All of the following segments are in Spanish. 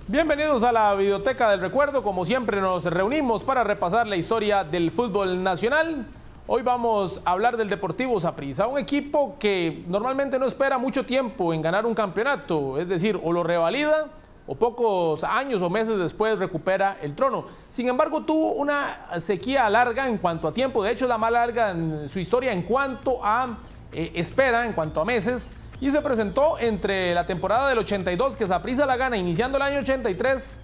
Bienvenidos a la Videoteca del Recuerdo. Como siempre nos reunimos para repasar la historia del fútbol nacional. Hoy vamos a hablar del Deportivo Saprissa, un equipo que normalmente no espera mucho tiempo en ganar un campeonato, es decir, o lo revalida o pocos años o meses después recupera el trono. Sin embargo, tuvo una sequía larga en cuanto a tiempo, de hecho la más larga en su historia en cuanto a espera, en cuanto a meses, y se presentó entre la temporada del 82, que Saprissa la gana iniciando el año 83,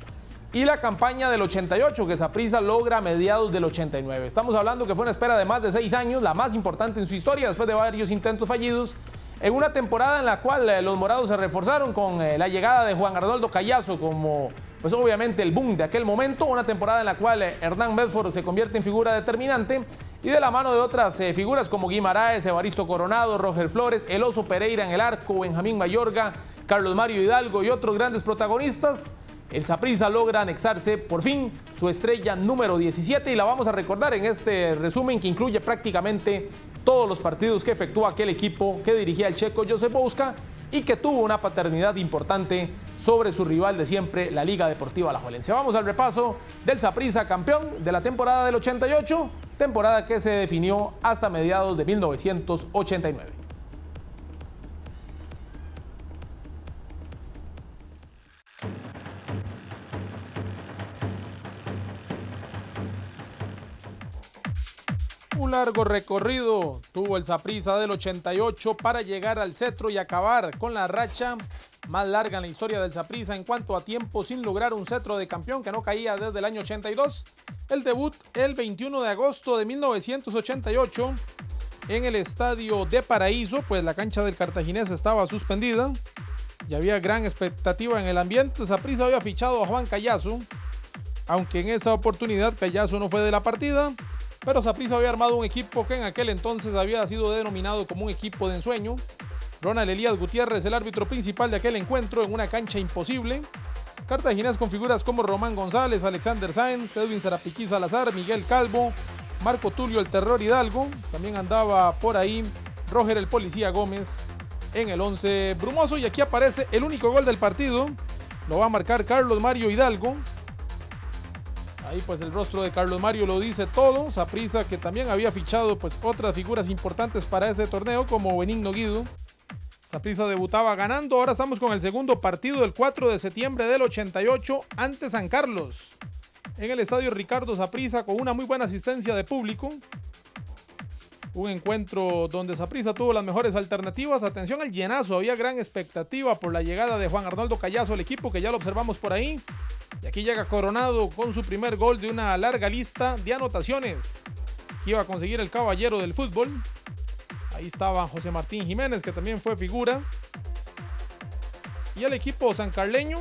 y la campaña del 88, que Saprissa logra a mediados del 89. Estamos hablando que fue una espera de más de 6 años, la más importante en su historia, después de varios intentos fallidos, en una temporada en la cual los morados se reforzaron con la llegada de Juan Arnoldo Callazo como, pues obviamente, el boom de aquel momento, una temporada en la cual Hernán Medford se convierte en figura determinante, y de la mano de otras figuras como Guimaraes, Evaristo Coronado, Roger Flores, El Oso Pereira en el arco, Benjamín Mayorga, Carlos Mario Hidalgo y otros grandes protagonistas, el Saprissa logra anexarse por fin su estrella número 17 y la vamos a recordar en este resumen que incluye prácticamente todos los partidos que efectúa aquel equipo que dirigía el checo Josep Bouska y que tuvo una paternidad importante sobre su rival de siempre, la Liga Deportiva Alajuelense. Vamos al repaso del Saprissa, campeón de la temporada del 88, temporada que se definió hasta mediados de 1989. Un largo recorrido tuvo el Saprissa del 88 para llegar al cetro y acabar con la racha más larga en la historia del Saprissa en cuanto a tiempo sin lograr un cetro de campeón que no caía desde el año 82. El debut el 21 de agosto de 1988 en el estadio de Paraíso, pues la cancha del Cartaginés estaba suspendida y había gran expectativa en el ambiente. Saprissa había fichado a Juan Callazo, aunque en esa oportunidad Callazo no fue de la partida, pero Saprissa había armado un equipo que en aquel entonces había sido denominado como un equipo de ensueño. Ronald Elías Gutiérrez, el árbitro principal de aquel encuentro en una cancha imposible. Cartaginés con figuras como Román González, Alexander Sáenz, Edwin Sarapiquí Salazar, Miguel Calvo, Marco Tulio el Terror Hidalgo. También andaba por ahí Roger el Policía Gómez en el 11 brumoso. Y aquí aparece el único gol del partido. Lo va a marcar Carlos Mario Hidalgo. Ahí pues el rostro de Carlos Mario lo dice todo. Saprissa que también había fichado pues otras figuras importantes para ese torneo como Benigno Guido. Saprissa debutaba ganando. Ahora estamos con el segundo partido del 4 de septiembre del 88 ante San Carlos. En el estadio Ricardo Saprissa con una muy buena asistencia de público. Un encuentro donde Saprissa tuvo las mejores alternativas. Atención al llenazo, había gran expectativa por la llegada de Juan Arnoldo Callazo al equipo, que ya lo observamos por ahí. Y aquí llega Coronado con su primer gol de una larga lista de anotaciones que iba a conseguir el caballero del fútbol. Ahí estaba José Martín Jiménez, que también fue figura. Y el equipo sancarleño,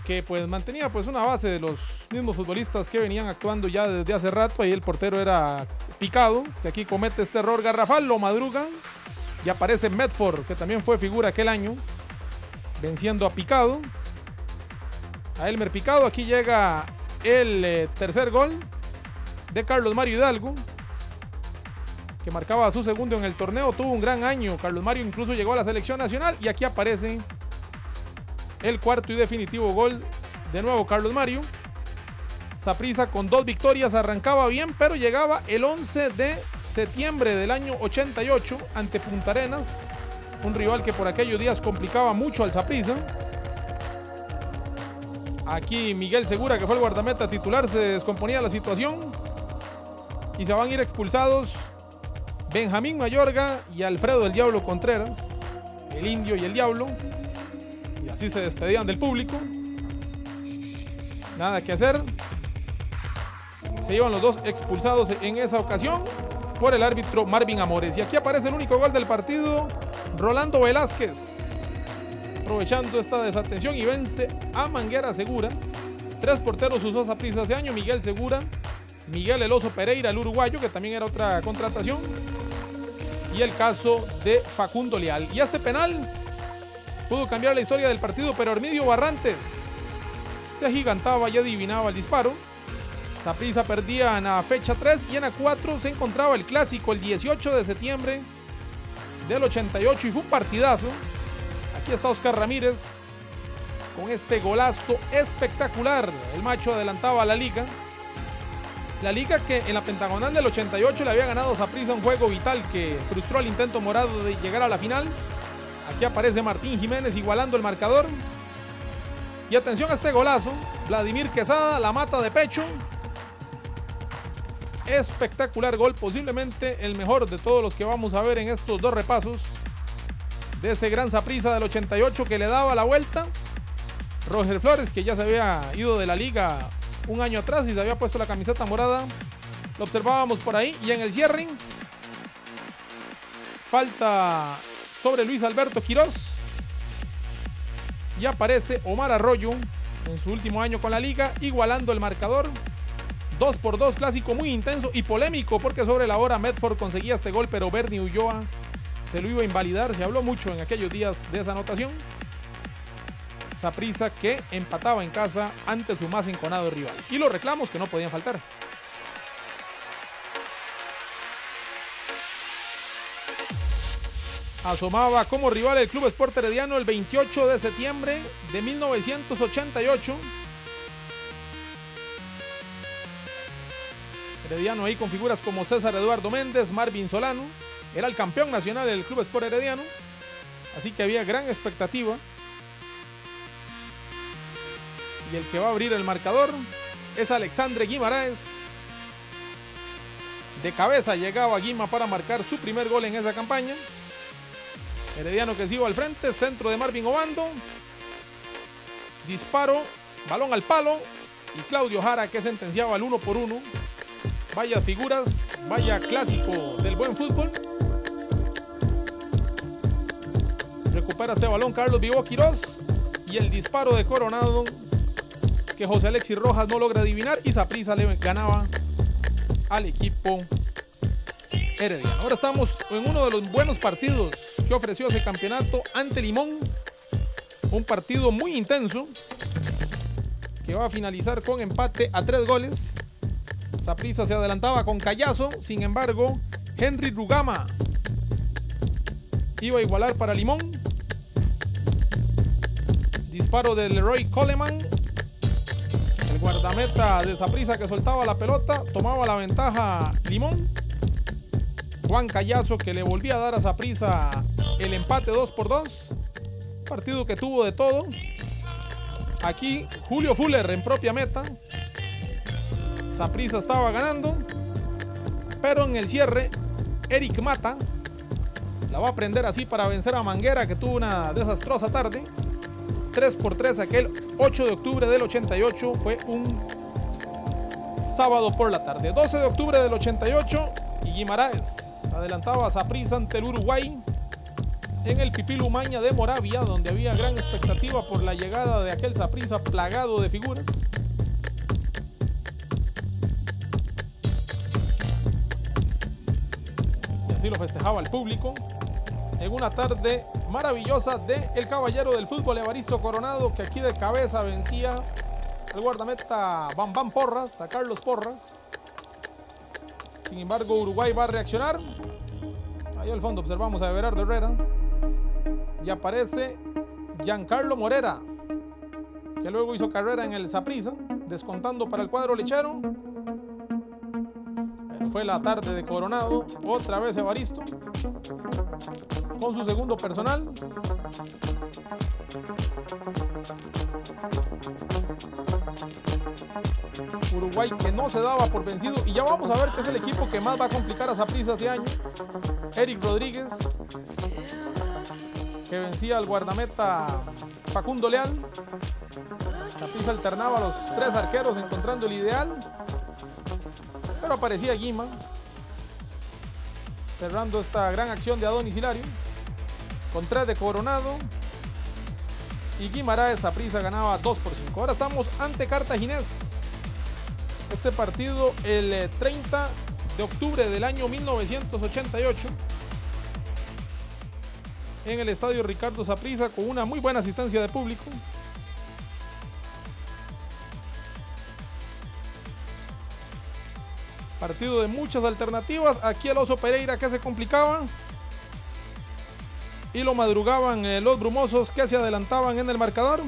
que pues mantenía pues una base de los mismos futbolistas que venían actuando ya desde hace rato. Ahí el portero era Picado, que aquí comete este error garrafal, lo madruga. Y aparece Medford, que también fue figura aquel año, venciendo a Picado. A Elmer Picado. Aquí llega el tercer gol de Carlos Mario Hidalgo, que marcaba su segundo en el torneo. Tuvo un gran año Carlos Mario, incluso llegó a la selección nacional. Y aquí aparece el cuarto y definitivo gol, de nuevo Carlos Mario. Saprissa con 2 victorias arrancaba bien, pero llegaba el 11 de septiembre del año 88 ante Punta Arenas, un rival que por aquellos días complicaba mucho al Saprissa. Aquí Miguel Segura, que fue el guardameta titular, se descomponía la situación y se van a ir expulsados Benjamín Mayorga y Alfredo el Diablo Contreras, el Indio y el Diablo, y así se despedían del público. Nada que hacer, se iban los dos expulsados en esa ocasión por el árbitro Marvin Amores. Y aquí aparece el único gol del partido, Rolando Velázquez, aprovechando esta desatención, y vence a Manguera Segura. 3 porteros usó Saprissa ese año: Miguel Segura, Miguel El Oso Pereira, el uruguayo, que también era otra contratación, y el caso de Facundo Leal. Y este penal pudo cambiar la historia del partido, pero Armidio Barrantes se agigantaba y adivinaba el disparo. Saprissa perdía en la fecha 3 y en la 4 se encontraba el clásico el 18 de septiembre del 88 y fue un partidazo. Aquí está Oscar Ramírez con este golazo espectacular. El macho adelantaba a la Liga. La Liga que en la pentagonal del 88 le había ganado a Saprissa un juego vital que frustró el intento morado de llegar a la final. Aquí aparece Martín Jiménez igualando el marcador. Y atención a este golazo. Vladimir Quesada la mata de pecho. Espectacular gol, posiblemente el mejor de todos los que vamos a ver en estos dos repasos. De ese gran Saprissa del 88 que le daba la vuelta. Roger Flores, que ya se había ido de la Liga un año atrás y se había puesto la camiseta morada. Lo observábamos por ahí. Y en el cierre, falta sobre Luis Alberto Quirós. Y aparece Omar Arroyo en su último año con la Liga, igualando el marcador. 2-2, clásico muy intenso y polémico, porque sobre la hora Medford conseguía este gol, pero Bernie Ulloa se lo iba a invalidar. Se habló mucho en aquellos días de esa anotación. Saprissa que empataba en casa ante su más enconado rival. Y los reclamos que no podían faltar. Asomaba como rival el Club Sport Herediano el 28 de septiembre de 1988. Herediano ahí con figuras como César Eduardo Méndez, Marvin Solano. Era el campeón nacional del Club Sport Herediano. Así que había gran expectativa. Y el que va a abrir el marcador es Alexandre Guimaraes. De cabeza llegaba Guima para marcar su primer gol en esa campaña. Herediano que se iba al frente, centro de Marvin Obando. Disparo, balón al palo. Y Claudio Jara que sentenciaba el 1-1. Vaya figuras, vaya clásico del buen fútbol. Recupera este balón Carlos Vivo Quirós. Y el disparo de Coronado que José Alexis Rojas no logra adivinar. Y Saprissa le ganaba al equipo herediano. Ahora estamos en uno de los buenos partidos que ofreció ese campeonato ante Limón. Un partido muy intenso que va a finalizar con empate a 3 goles. Saprissa se adelantaba con Callazo. Sin embargo, Henry Rugama iba a igualar para Limón. Disparo de Leroy Coleman. El guardameta de Saprissa que soltaba la pelota. Tomaba la ventaja Limón. Juan Callazo que le volvía a dar a Saprissa el empate 2-2. Partido que tuvo de todo. Aquí Julio Fuller en propia meta. Saprissa estaba ganando. Pero en el cierre, Eric Mata la va a prender así para vencer a Manguera, que tuvo una desastrosa tarde. 3-3 aquel 8 de octubre del 88. Fue un sábado por la tarde. 12 de octubre del 88. Y Guimaraes adelantaba a Saprissa ante el Uruguay en el Pipilo Umaña de Moravia, donde había gran expectativa por la llegada de aquel Saprissa plagado de figuras. Y así lo festejaba el público en una tarde maravillosa de el caballero del fútbol Evaristo Coronado, que aquí de cabeza vencía al guardameta Bam Porras, a Carlos Porras. Sin embargo, Uruguay va a reaccionar. Ahí al fondo observamos a Everardo Herrera. Y aparece Giancarlo Morera, que luego hizo carrera en el Saprissa, descontando para el cuadro lechero. Pero fue la tarde de Coronado. Otra vez Evaristo con su segundo personal. Uruguay que no se daba por vencido, y ya vamos a ver que es el equipo que más va a complicar a Saprissa este año. Eric Rodríguez, que vencía al guardameta Facundo Leal. Saprissa alternaba a los 3 arqueros encontrando el ideal, pero aparecía Guima cerrando esta gran acción de Adonis Hilario con 3 de Coronado. Y Guimaraes. Saprissa ganaba 2-5. Ahora estamos ante Cartaginés. Este partido el 30 de octubre del año 1988 en el estadio Ricardo Saprissa, con una muy buena asistencia de público. Partido de muchas alternativas. Aquí el Oso Pereira que se complicaba y lo madrugaban los brumosos que se adelantaban en el marcador.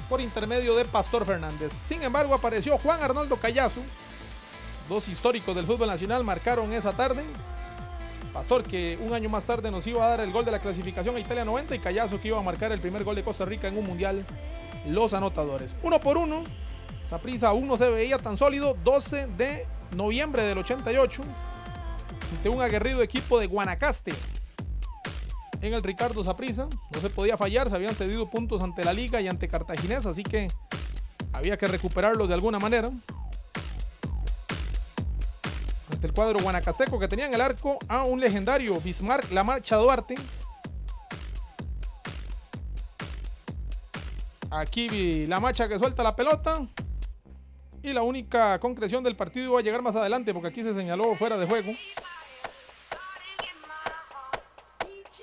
por intermedio de Pastor Fernández. Sin embargo, apareció Juan Arnoldo Callazo. Dos históricos del fútbol nacional marcaron esa tarde. Pastor, que un año más tarde nos iba a dar el gol de la clasificación a Italia 90, y Callazo, que iba a marcar el primer gol de Costa Rica en un mundial. Los anotadores. 1-1. Saprissa aún no se veía tan sólido. 12 de noviembre del 88. Ante un aguerrido equipo de Guanacaste. En el Ricardo Saprissa. No se podía fallar. Se habían cedido puntos ante la Liga y ante Cartaginés. Así que había que recuperarlos de alguna manera. Ante el cuadro guanacasteco, que tenía en el arco a un legendario Bismarck La Marcha Duarte. Aquí La Macha, que suelta la pelota. Y la única concreción del partido iba a llegar más adelante, porque aquí se señaló fuera de juego.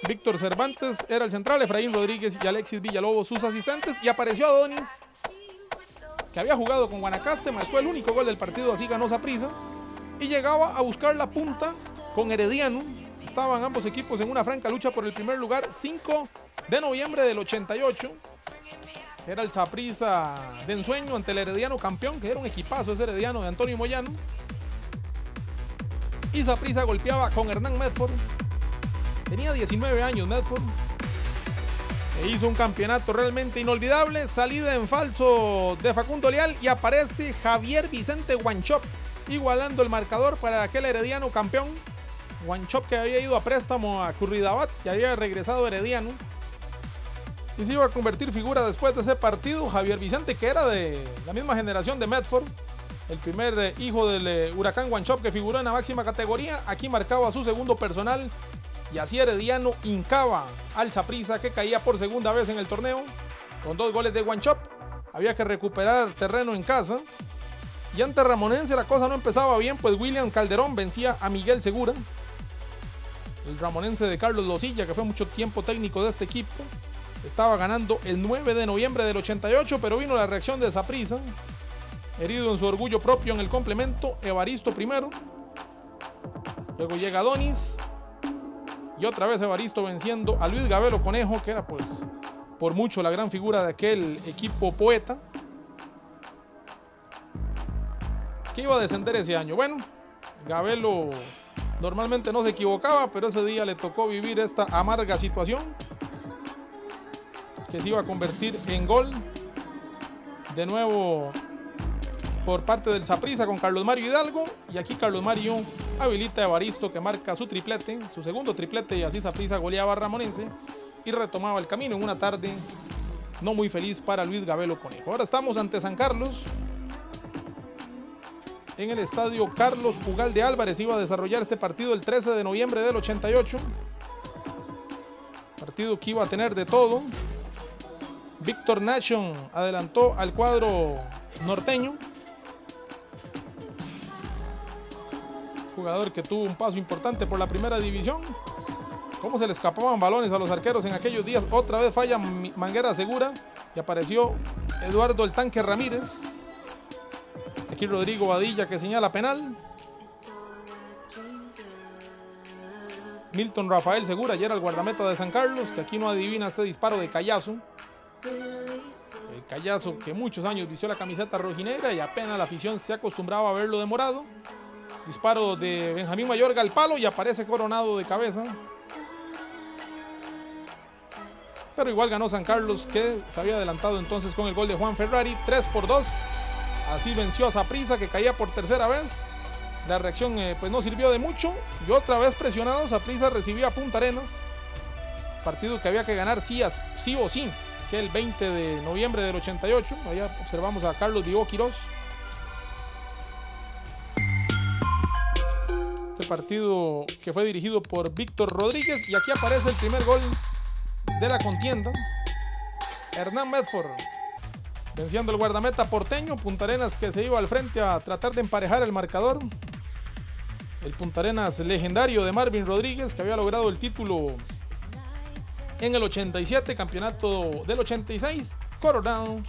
Víctor Cervantes era el central, Efraín Rodríguez y Alexis Villalobos sus asistentes. Y apareció Adonis, que había jugado con Guanacaste, marcó el único gol del partido, así ganó Saprissa. Y llegaba a buscar la punta con Herediano. Estaban ambos equipos en una franca lucha por el primer lugar. 5 de noviembre del 88. Era el Saprissa de ensueño ante el Herediano campeón, que era un equipazo ese Herediano de Antonio Moyano. Y Saprissa golpeaba con Hernán Medford. Tenía 19 años Medford. E hizo un campeonato realmente inolvidable. Salida en falso de Facundo Leal y aparece Javier Vicente Guanchop, igualando el marcador para aquel Herediano campeón. Guanchop, que había ido a préstamo a Curridabat, que había regresado Herediano. Y se iba a convertir figura después de ese partido. Javier Vicente, que era de la misma generación de Medford, el primer hijo del Huracán Guanchop que figuró en la máxima categoría. Aquí marcaba su segundo personal y así Herediano hincaba al Saprissa, que caía por segunda vez en el torneo con 2 goles de Guanchop. Había que recuperar terreno en casa. Y ante Ramonense la cosa no empezaba bien, pues William Calderón vencía a Miguel Segura, el ramonense de Carlos Losilla, que fue mucho tiempo técnico de este equipo. Estaba ganando el 9 de noviembre del 88, pero vino la reacción de Saprissa. Herido en su orgullo propio en el complemento, Evaristo primero. Luego llega Adonis. Y otra vez Evaristo venciendo a Luis Gabelo Conejo, que era pues por mucho la gran figura de aquel equipo poeta, que iba a descender ese año. Bueno, Gabelo normalmente no se equivocaba, pero ese día le tocó vivir esta amarga situación, que se iba a convertir en gol de nuevo por parte del Saprissa con Carlos Mario Hidalgo. Y aquí Carlos Mario habilita a Evaristo, que marca su triplete, su segundo triplete, y así Saprissa goleaba a Ramonense y retomaba el camino en una tarde no muy feliz para Luis Gabelo Conejo. Ahora estamos ante San Carlos, en el estadio Carlos Ugalde Álvarez. Iba a desarrollar este partido el 13 de noviembre del 88. Partido que iba a tener de todo. Víctor Nation adelantó al cuadro norteño. Jugador que tuvo un paso importante por la primera división. Cómo se le escapaban balones a los arqueros en aquellos días. Otra vez falla Manguera Segura y apareció Eduardo el Tanque Ramírez. Aquí Rodrigo Badilla, que señala penal. Milton Rafael Segura, ayer el guardameta de San Carlos, que aquí no adivina este disparo de Callazo. El Callazo, que muchos años vistió la camiseta rojinegra y apenas la afición se acostumbraba a verlo de morado. Disparo de Benjamín Mayorga al palo y aparece Coronado de cabeza. Pero igual ganó San Carlos, que se había adelantado entonces con el gol de Juan Ferrari, 3-2. Así venció a Saprissa, que caía por tercera vez. La reacción pues no sirvió de mucho. Y otra vez presionado, Saprissa recibía a Punta Arenas. Partido que había que ganar sí o sí, que el 20 de noviembre del 88. Allá observamos a Carlos Vivo Quirós. Este partido que fue dirigido por Víctor Rodríguez. Y aquí aparece el primer gol de la contienda. Hernán Medford venciendo el guardameta porteño. Punta Arenas, que se iba al frente a tratar de emparejar el marcador. El Punta Arenas legendario de Marvin Rodríguez, que había logrado el título en el 87, campeonato del 86, coronado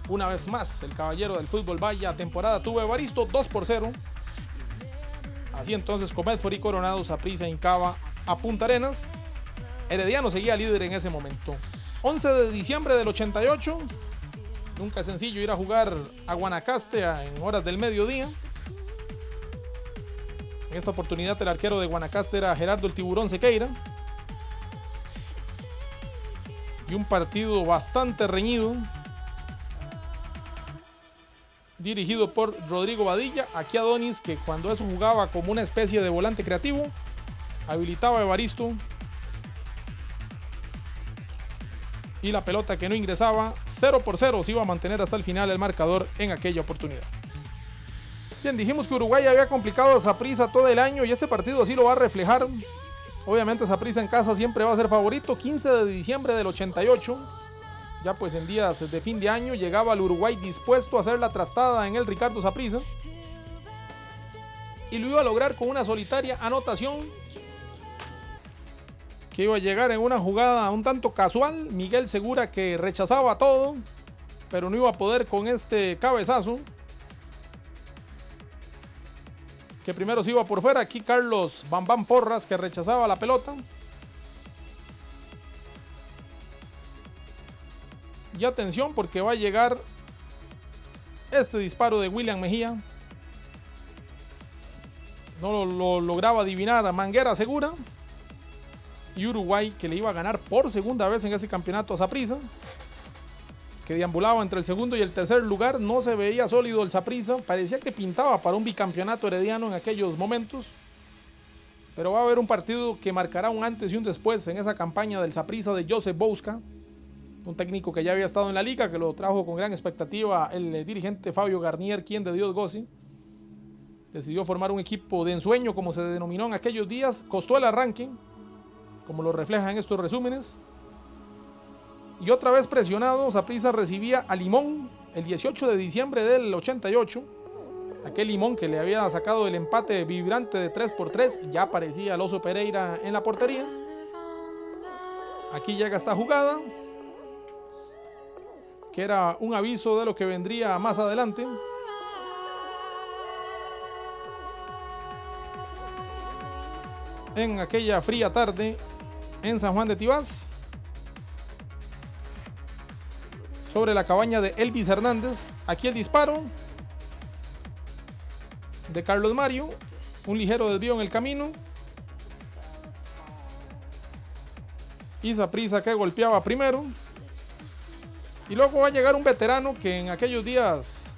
una vez más el caballero del fútbol. Vaya temporada tuvo Evaristo, 2-0. Así entonces, con Medford y coronado, Saprissa hincaba a Punta Arenas. Herediano seguía líder en ese momento. 11 de diciembre del 88, Nunca es sencillo ir a jugar a Guanacaste en horas del mediodía. En esta oportunidad el arquero de Guanacaste era Gerardo el Tiburón Sequeira. Y un partido bastante reñido, dirigido por Rodrigo Badilla. Aquí Adonis, que cuando eso jugaba como una especie de volante creativo, habilitaba a Evaristo. Y la pelota que no ingresaba, 0-0, se iba a mantener hasta el final el marcador en aquella oportunidad. Bien, dijimos que Uruguay había complicado a Saprissa todo el año y este partido así lo va a reflejar. Obviamente Saprissa en casa siempre va a ser favorito. 15 de diciembre del 88, ya pues en días de fin de año, llegaba al Uruguay dispuesto a hacer la trastada en el Ricardo Saprissa. Y lo iba a lograr con una solitaria anotación que iba a llegar en una jugada un tanto casual. Miguel Segura, que rechazaba todo, pero no iba a poder con este cabezazo, que primero se iba por fuera. Aquí Carlos Bambam Porras, que rechazaba la pelota. Y atención, porque va a llegar este disparo de William Mejía. No lo lograba adivinar a Manguera Segura. Y Uruguay, que le iba a ganar por segunda vez en ese campeonato a Saprissa, que deambulaba entre el segundo y el tercer lugar. No se veía sólido el Saprissa, parecía que pintaba para un bicampeonato herediano en aquellos momentos. Pero va a haber un partido que marcará un antes y un después en esa campaña del Saprissa de Joseph Bouska, un técnico que ya había estado en la liga, que lo trajo con gran expectativa el dirigente Fabio Garnier, quien de Dios goce. Decidió formar un equipo de ensueño, como se denominó en aquellos días. Costó el arranque, como lo refleja en estos resúmenes. Y otra vez presionado, Saprissa recibía a Limón el 18 de diciembre del 88. Aquel Limón que le había sacado el empate vibrante de 3-3. Ya aparecía el Oso Pereira en la portería. Aquí llega esta jugada, que era un aviso de lo que vendría más adelante. En aquella fría tarde en San Juan de Tibás, sobre la cabaña de Elvis Hernández. Aquí el disparo de Carlos Mario, un ligero desvío en el camino, y Saprissa, que golpeaba primero. Y luego va a llegar un veterano que en aquellos días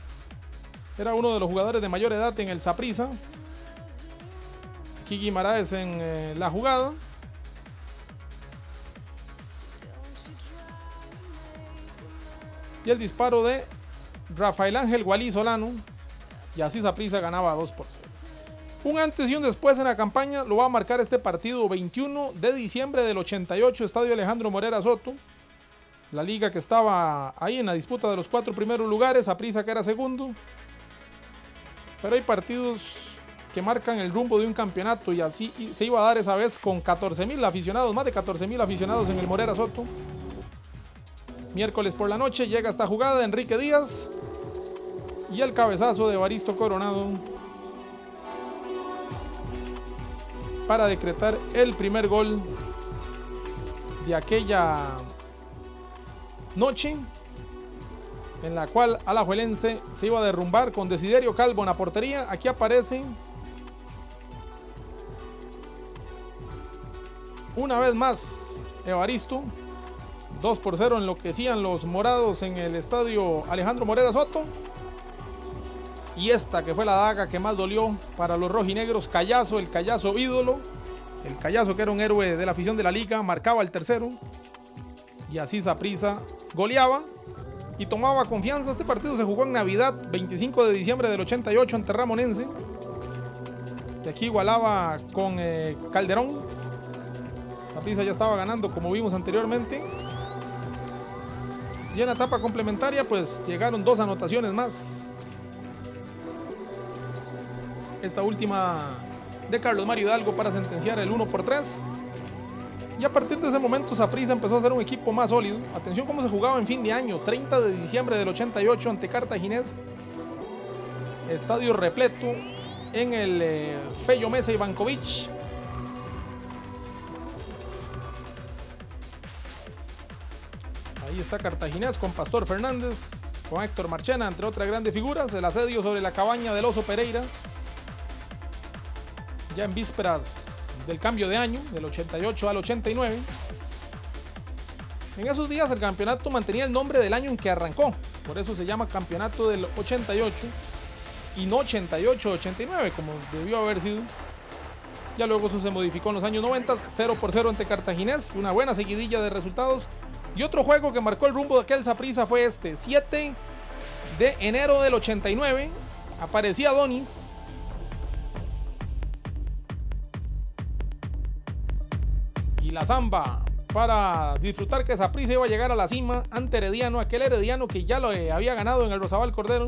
era uno de los jugadores de mayor edad en el Saprissa. Aquí Guimaraes en la jugada. Y el disparo de Rafael Ángel Gualí Solano. Y así Saprissa ganaba 2-0. Un antes y un después en la campaña lo va a marcar este partido 21 de diciembre del 88, Estadio Alejandro Morera Soto. La liga que estaba ahí en la disputa de los 4 primeros lugares, Saprissa que era segundo. Pero hay partidos que marcan el rumbo de un campeonato, y así se iba a dar esa vez con 14,000 aficionados, más de 14,000 aficionados en el Morera Soto. Miércoles por la noche llega esta jugada de Enrique Díaz y el cabezazo de Evaristo Coronado para decretar el primer gol de aquella noche, en la cual Alajuelense se iba a derrumbar con Desiderio Calvo en la portería. Aquí aparece una vez más Evaristo. 2-0 enloquecían los morados en el estadio Alejandro Morera Soto. Y esta que fue la daga que más dolió para los rojinegros, Callazo, el Callazo ídolo, el Callazo que era un héroe de la afición de la liga, marcaba el tercero. Y así Saprissa goleaba y tomaba confianza. Este partido se jugó en Navidad, 25 de diciembre del 88 ante Ramonense, que aquí igualaba con Calderón. Saprissa ya estaba ganando, como vimos anteriormente. Y en la etapa complementaria pues llegaron 2 anotaciones más. Esta última de Carlos Mario Hidalgo para sentenciar el 1-3. Y a partir de ese momento Saprissa empezó a ser un equipo más sólido. Atención cómo se jugaba en fin de año, 30 de diciembre del 88 ante Cartaginés. Estadio repleto en el Fello Mesa Ivankovic. Ahí está Cartaginés con Pastor Fernández, con Héctor Marchena, entre otras grandes figuras. El asedio sobre la cabaña del Oso Pereira, ya en vísperas del cambio de año, del 88 al 89. En esos días el campeonato mantenía el nombre del año en que arrancó, por eso se llama campeonato del 88 y no 88-89 como debió haber sido. Ya luego eso se modificó en los años 90, 0-0 ante Cartaginés, una buena seguidilla de resultados. Y otro juego que marcó el rumbo de aquel Saprissa fue este, 7 de enero del 89, aparecía Adonis. Y la zamba para disfrutar que Saprissa iba a llegar a la cima ante Herediano, aquel Herediano que ya lo había ganado en el Rosabal Cordero,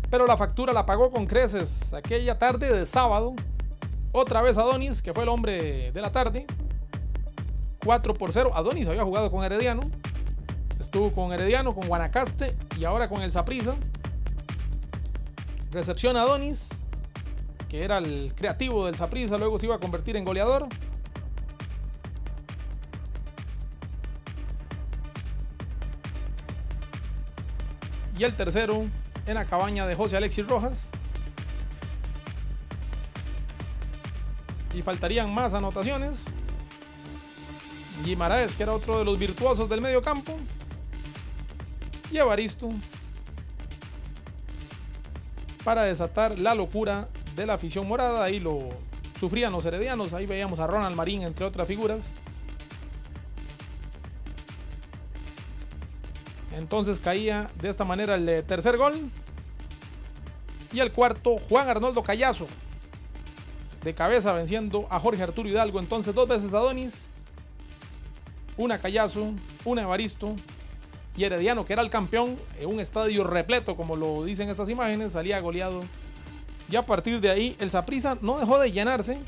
pero la factura la pagó con creces aquella tarde de sábado. Otra vez Adonis, que fue el hombre de la tarde, 4-0. Adonis había jugado con Herediano, estuvo con Herediano, con Guanacaste y ahora con el Saprissa. Recepción Adonis, que era el creativo del Saprissa, luego se iba a convertir en goleador. Y el tercero en la cabaña de José Alexis Rojas. Y faltarían más anotaciones. Guimaraes, que era otro de los virtuosos del medio campo. Y Evaristo, para desatar la locura de la afición morada. Ahí lo sufrían los heredianos. Ahí veíamos a Ronald Marín, entre otras figuras. Entonces caía de esta manera el tercer gol. Y el cuarto, Juan Arnoldo Callazo, de cabeza venciendo a Jorge Arturo Hidalgo. Entonces 2 veces Adonis, una Callazo, una Evaristo y Herediano, que era el campeón, en un estadio repleto, como lo dicen estas imágenes, salía goleado. Y a partir de ahí el Saprissa no dejó de llenarse.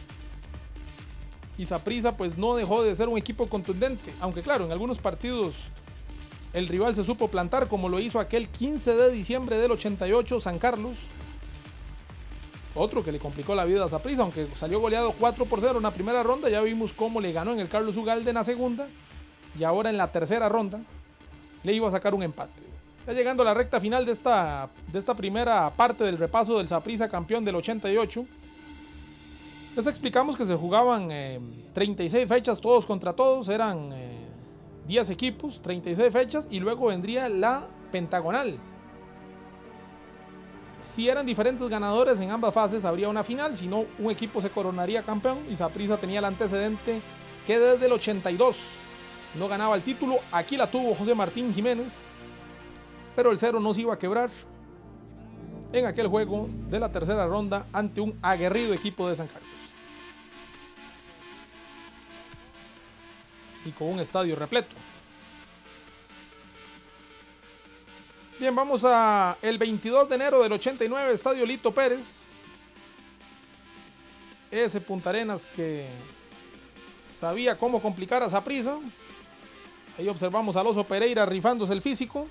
Y Saprissa pues no dejó de ser un equipo contundente. Aunque claro, en algunos partidos el rival se supo plantar, como lo hizo aquel 15 de diciembre del 88 San Carlos. Otro que le complicó la vida a Saprissa, aunque salió goleado 4-0 en la primera ronda. Ya vimos cómo le ganó en el Carlos Ugalde en la segunda. Y ahora en la tercera ronda le iba a sacar un empate. Ya llegando a la recta final de esta primera parte del repaso del Saprissa campeón del 88. Les explicamos que se jugaban 36 fechas todos contra todos. Eran 10 equipos, 36 fechas y luego vendría la pentagonal. Si eran diferentes ganadores en ambas fases, habría una final. Si no, un equipo se coronaría campeón. Y Saprissa tenía el antecedente que desde el 82 no ganaba el título. Aquí la tuvo José Martín Jiménez, pero el cero no se iba a quebrar en aquel juego de la tercera ronda ante un aguerrido equipo de San Carlos. Y con un estadio repleto. Bien, vamos a el 22 de enero del 89, Estadio Lito Pérez. Ese Punta Arenas que sabía cómo complicar a Saprissa. Ahí observamos al Oso Pereira rifándose el físico,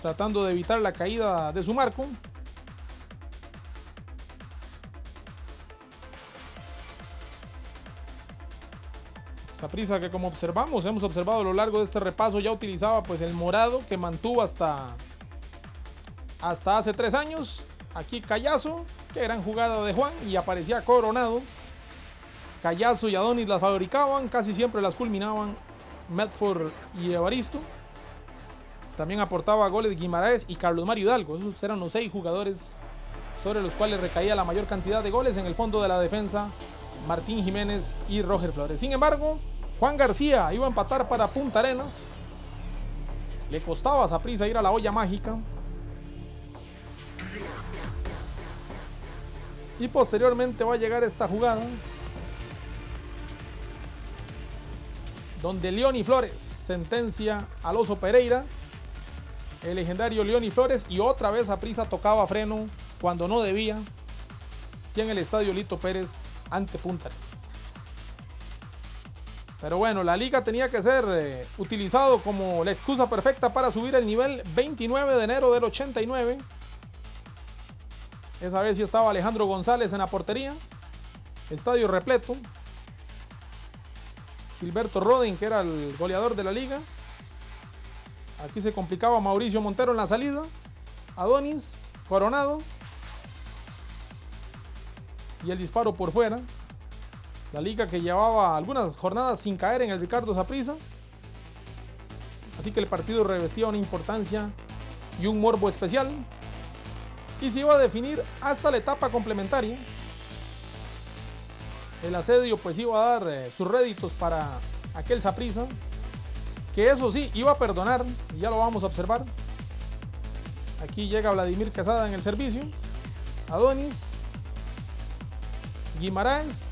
tratando de evitar la caída de su marco. Saprissa que, como hemos observado a lo largo de este repaso, ya utilizaba pues el morado que mantuvo hasta hace 3 años. Aquí Callazo, que gran jugada de Juan, y aparecía coronado. Callazo y Adonis las fabricaban, casi siempre las culminaban Medford y Evaristo. También aportaba goles Guimaraes y Carlos Mario Hidalgo. Esos eran los 6 jugadores sobre los cuales recaía la mayor cantidad de goles. En el fondo de la defensa, Martín Jiménez y Roger Flores. Sin embargo, Juan García iba a empatar para Punta Arenas. Le costaba a Saprissa ir a la olla mágica. Y posteriormente va a llegar esta jugada donde Leoni Flores sentencia al Oso Pereira. El legendario Leoni Flores, y otra vez Saprissa tocaba freno cuando no debía. Y en el Estadio Lito Pérez ante Punta Arenas. Pero bueno, la liga tenía que ser utilizado como la excusa perfecta para subir el nivel. 29 de enero del 89. Esa vez sí estaba Alejandro González en la portería. Estadio repleto. Gilberto Rodin, que era el goleador de la liga. Aquí se complicaba Mauricio Montero en la salida. Adonis, Coronado. Y el disparo por fuera. La liga que llevaba algunas jornadas sin caer en el Ricardo Saprissa. Así que el partido revestía una importancia y un morbo especial. Y se iba a definir hasta la etapa complementaria. El asedio pues iba a dar sus réditos para aquel Saprissa, que eso sí, iba a perdonar, y ya lo vamos a observar. Aquí llega Vladimir Quesada en el servicio. Adonis. Guimaraes.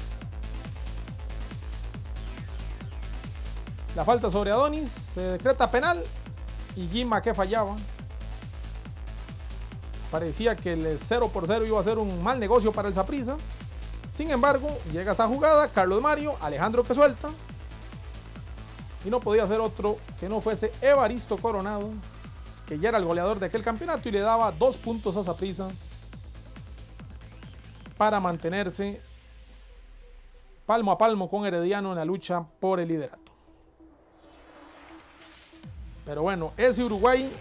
La falta sobre Adonis, se decreta penal y Guima que fallaba. Parecía que el 0-0 iba a ser un mal negocio para el Saprissa. Sin embargo, llega esta jugada, Carlos Mario, Alejandro que suelta. Y no podía ser otro que no fuese Evaristo Coronado, que ya era el goleador de aquel campeonato y le daba 2 puntos a Saprissa para mantenerse palmo a palmo con Herediano en la lucha por el liderato. Pero bueno, ese Uruguay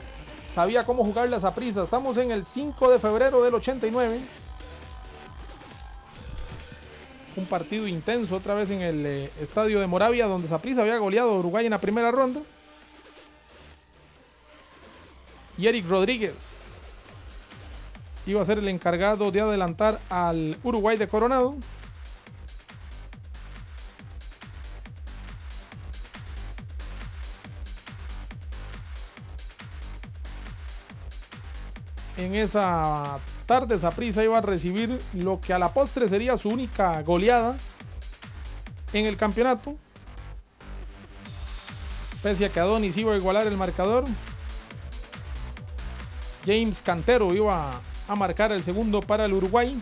sabía cómo jugarle a Saprissa. Estamos en el 5 de febrero del 89. Un partido intenso otra vez en el estadio de Moravia, donde Saprissa había goleado a Uruguay en la primera ronda. Y Eric Rodríguez iba a ser el encargado de adelantar al Uruguay de Coronado. En esa tarde Saprissa iba a recibir lo que a la postre sería su única goleada en el campeonato. Pese a que Adonis iba a igualar el marcador, James Cantero iba a marcar el segundo para el Uruguay.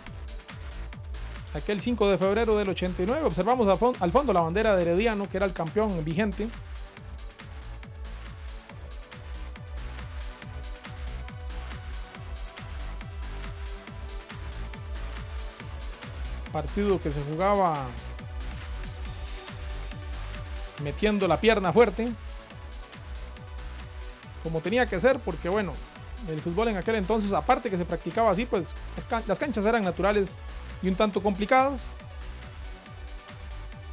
Aquel 5 de febrero del 89. Observamos al fondo la bandera de Herediano, que era el campeón vigente. Partido que se jugaba metiendo la pierna fuerte, como tenía que ser, porque bueno, el fútbol en aquel entonces, aparte que se practicaba así, pues las canchas eran naturales y un tanto complicadas.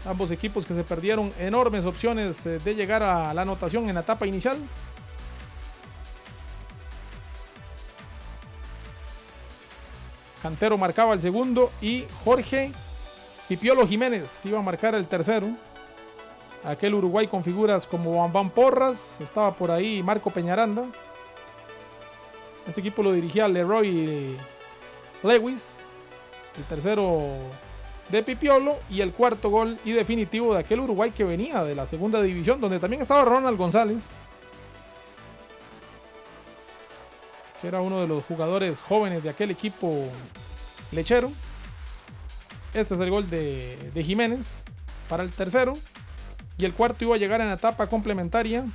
Ambos equipos que se perdieron enormes opciones de llegar a la anotación en la etapa inicial. Cantero marcaba el segundo y Jorge Pipiolo Jiménez iba a marcar el tercero. Aquel Uruguay con figuras como Bambam Porras, estaba por ahí Marco Peñaranda. Este equipo lo dirigía Leroy Lewis. El tercero de Pipiolo y el cuarto gol y definitivo de aquel Uruguay que venía de la segunda división, donde también estaba Ronald González, que era uno de los jugadores jóvenes de aquel equipo lechero. Este es el gol de Jiménez para el tercero. Y el cuarto iba a llegar en la etapa complementaria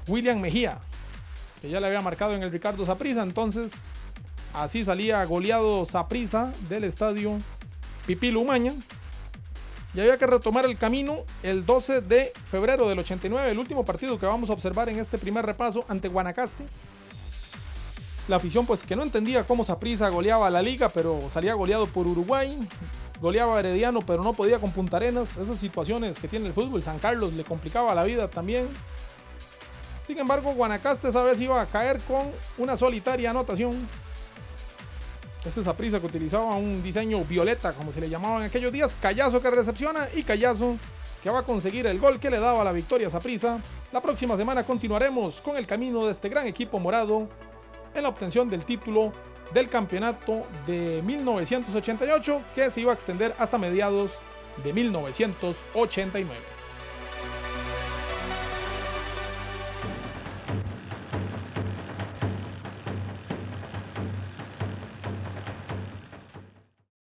William Mejía, que ya le había marcado en el Ricardo Saprissa. Entonces así salía goleado Saprissa del estadio Pipilo Umaña. Y había que retomar el camino el 12 de febrero del 89, el último partido que vamos a observar en este primer repaso ante Guanacaste. La afición pues que no entendía cómo Saprissa goleaba a la liga, pero salía goleado por Uruguay, goleaba a Herediano, pero no podía con Punta Arenas. Esas situaciones que tiene el fútbol, San Carlos le complicaba la vida también. Sin embargo, Guanacaste esa vez iba a caer con una solitaria anotación. Este Saprissa que utilizaba un diseño violeta, como se le llamaba en aquellos días. Callazo que recepciona y Callazo que va a conseguir el gol que le daba la victoria a Saprissa. La próxima semana continuaremos con el camino de este gran equipo morado en la obtención del título del campeonato de 1988, que se iba a extender hasta mediados de 1989.